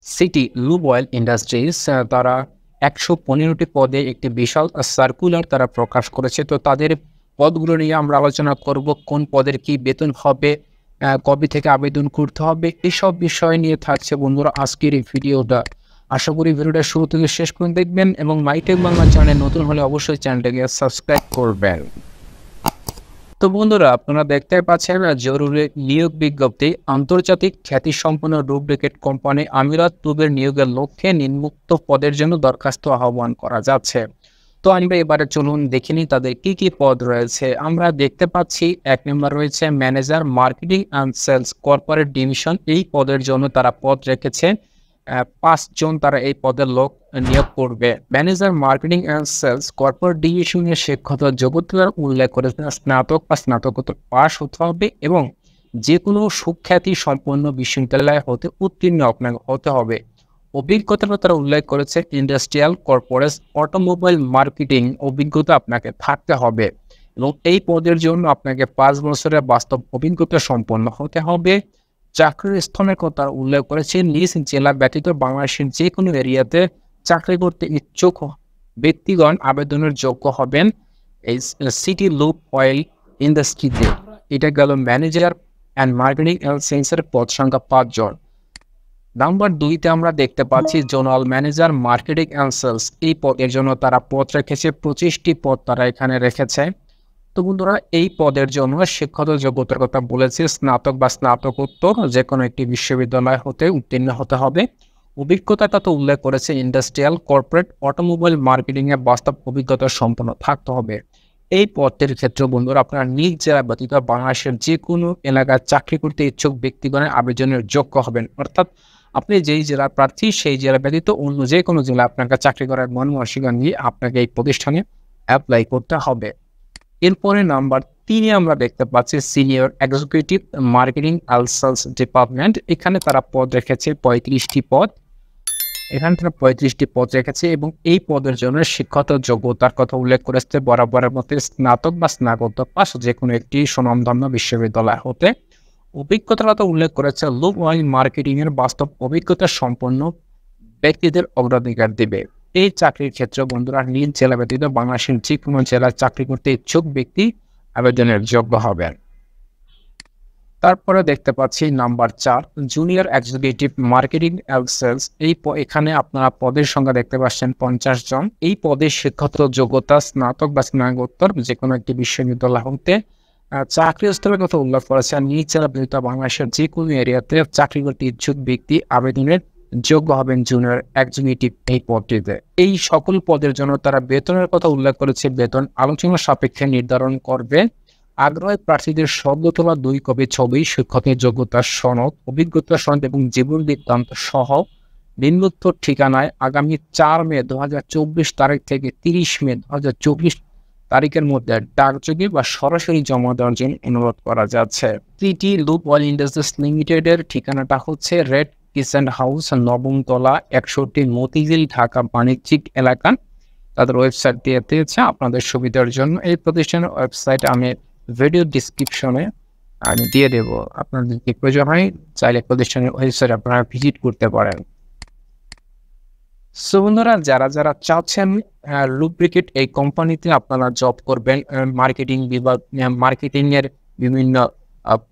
City lube oil industries তারা ১১৫টি পদে একটি বিশাল সার্কুলার তারা প্রকাশ করেছে। তো তাদের পদগুলো নিয়ে আমরা আলোচনা করব, কোন পদের কি বেতন হবে, কবে থেকে আবেদন করতে হবে, এসব বিষয় নিয়ে থাকছে বন্ধুরা আজকের এই ভিডিওটা। আশা করি ভিডিওটা শুরু থেকে শেষ পর্যন্ত দেখবেন এবং মাইটেক বাংলা চ্যানেল নতুন হলে অবশ্যই চ্যানেলটাকে সাবস্ক্রাইব করবেন। তো বন্ধুরা, আপনারা দেখতে পাচ্ছেন জরুরি নিয়োগ বিজ্ঞপ্তি। আন্তর্জাতিক খ্যাতিসম্পন্ন রুব্রিকেট কোম্পানি আমিরাত টুবের নিয়োগের লক্ষ্যে নিম্নোক্ত পদের জন্য দরখাস্ত আহ্বান করা যাচ্ছে। তো আমরা এবারে চলুন দেখে নিই তাদের কি কি পদ রয়েছে। আমরা দেখতে পাচ্ছি ১ নম্বর রয়েছে manager marketing and sales corporate division. এই পদের জন্য তারা পদ রেখেছে ৫ জন তারা এই পদের লোক নিয়োগ করবে। Manager marketing and sales corporate ডিভিশনের শিক্ষাগত যোগ্যতার উল্লেখ করেছে স্নাতক বা স্নাতকোত্তর পাস হতে হবে এবং যে কোনো সুখ্যাতি সম্পন্ন বিশ্ববিদ্যালয় হতে উত্তীর্ণ আপনাকে হতে হবে। অভিজ্ঞতাটা তারা উল্লেখ করেছে ইন্ডাস্ট্রিয়াল, কর্পোরেট, অটোমোবাইল মার্কেটিং অভিজ্ঞতা আপনাকে থাকতে হবে এবং এই পদের জন্য আপনাকে ৫ বছরের বাস্তব অভিজ্ঞতা সম্পন্ন হতে হবে। চাকরির স্থানের কথা উল্লেখ করেছে নিজ জেলা ব্যতীত বাংলাদেশের যে কোনো এরিয়াতে চাকরি করতে ইচ্ছুক ব্যক্তিগণ আবেদনের যোগ্য হবেন এই সিটি লুব অয়েল ইন্ডাস্ট্রিতে। এটা গেল ম্যানেজার অ্যান্ড মার্কেটিং অ্যান্ড সেলসের পদ সংখ্যা ৫ জন। নাম্বার ২তে আমরা দেখতে পাচ্ছি zonal manager marketing and sales. এই পদের জন্য তারা পদ রেখেছে ২৫টি পদ তারা এখানে রেখেছে। তো বন্ধুরা, এই পদের জন্য শিক্ষাগত যোগ্যতার কথা বলেছে স্নাতক বা স্নাতকোত্তর যে কোনো একটি বিশ্ববিদ্যালয় হতে উত্তীর্ণ হতে হবে। অভিজ্ঞতাটা তো উল্লেখ করেছে ইন্ডাস্ট্রিয়াল, কর্পোরেট, অটোমোবাইল মার্কেটিংয়ে বাস্তব অভিজ্ঞতা সম্পন্ন থাকতে হবে। এই পদের ক্ষেত্রে বন্ধুরা আপনারা নিজ জেলা ব্যতীত বাংলাদেশের যে কোনো এলাকায় চাকরি করতে ইচ্ছুক ব্যক্তিগণের আবেদনের যোগ্য হবেন। অর্থাৎ আপনি যেই জেলার প্রার্থী সেই জেলা ব্যতীত অন্য যে কোনো জেলা আপনাকে চাকরি করার মন মানসিকতা নিয়ে আপনাকে এই প্রতিষ্ঠানে অ্যাপ্লাই করতে হবে। এরপরে নাম্বার ৩-এ আমরা দেখতে পাচ্ছি senior executive marketing and sales department. এখানে তারা পদ রেখেছে ৩৫টি পদ। এখানে তারা ৩৫টি পদ রেখেছে এবং এই পদের জন্য শিক্ষাগত যোগ্যতার কথা উল্লেখ করেছে বরাবরের মধ্যে স্নাতক বা স্নাতকোত্তর পাস যে কোনো একটি সুনামধন্য বিশ্ববিদ্যালয় হতে। অভিজ্ঞতার কথা উল্লেখ করেছে লুব অয়েল মার্কেটিং এর বাস্তব অভিজ্ঞতা সম্পন্ন ব্যক্তিদের অগ্রাধিকার দিবে। এই চাকরির ক্ষেত্রে বন্ধুরা নিজ জেলা ব্যতীত বাংলাদেশের যে কোনো জেলায় চাকরি করতে ইচ্ছুক ব্যক্তি আবেদনের যোগ্য হবেন। তারপরে দেখতে পাচ্ছি number ৪ junior executive marketing and sales. এখানে আপনারা পদের সংখ্যা দেখতে পাচ্ছেন ৫০ জন। এই পদের শিক্ষাগত যোগ্যতা স্নাতক বা স্নাতকোত্তর যে কোনো একটি বিশ্ববিদ্যালয় হতে। চাকরি স্থলের কথা উল্লেখ করেছে নিজ জেলা ব্যতীত বাংলাদেশের যে কোনো এরিয়াতে চাকরি করতে ইচ্ছুক ব্যক্তি আবেদনের যোগ্য হবেন জুনিয়র এক্সিকিউটিভ এই পদটিতে। এই সকল পদের জন্য তারা বেতনের কথা উল্লেখ করেছে বেতন আলোচনা সাপেক্ষে নির্ধারণ করবে। আগ্রহী প্রার্থীদের সদ্য তোলা ২ কপি ছবি, শিক্ষকের যোগ্যতার সনদ, অভিজ্ঞতা সনদ এবং জীবন বৃত্তান্ত সহ নিম্নোক্ত ঠিকানায় আগামী ৪ মে ২০২৪ তারিখ থেকে ৩০ মে ২০২৪ তারিখের মধ্যে ডাকযোগে বা সরাসরি জমা দেওয়ার জন্য অনুরোধ করা যাচ্ছে। সিটি লুব অয়েল ইন্ডাস্ট্রিজ লিমিটেডের ঠিকানাটা হচ্ছে রেড কিচেন হাউস, নবমতলা ৬১, মতিঝিল, ঢাকা বাণিজ্যিক এলাকা। তাদের ওয়েবসাইট দিয়ে দিয়েছে আপনাদের সুবিধার জন্য। এই প্রতিষ্ঠানের ওয়েবসাইট আমি ভিডিও ডিসক্রিপশনে দিয়ে দেব। আপনাদের যদি প্রয়োজন হয় চাইলে প্রতিষ্ঠানের ওয়েবসাইট আপনারা ভিজিট করতে পারেন। সো বন্ধুরা, যারা যারা চাচ্ছেন লুব্রিকেট এই কোম্পানিতে আপনারা জব করবেন মার্কেটিং বিভাগ, মার্কেটিং এর বিভিন্ন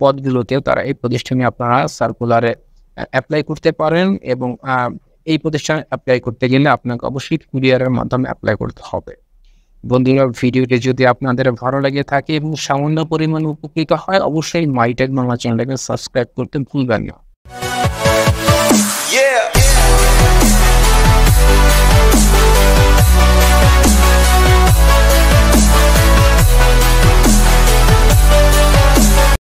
পদগুলোতেও তারা এই প্রতিষ্ঠানে আপনারা সার্কুলারে অ্যাপ্লাই করতে পারেন এবং এই প্রতিষ্ঠানে অ্যাপ্লাই করতে গেলে আপনাকে অবশ্যই কুরিয়ারের মাধ্যমে অ্যাপ্লাই করতে হবে। বন্ধুরা, ভিডিওটি যদি আপনাদের ভালো লাগে থাকে এবং সামান্য পরিমাণ উপকৃত হয় অবশ্যই মাইটেক বাংলা চ্যানেলটাকে সাবস্ক্রাইব করতে ভুলবেন না।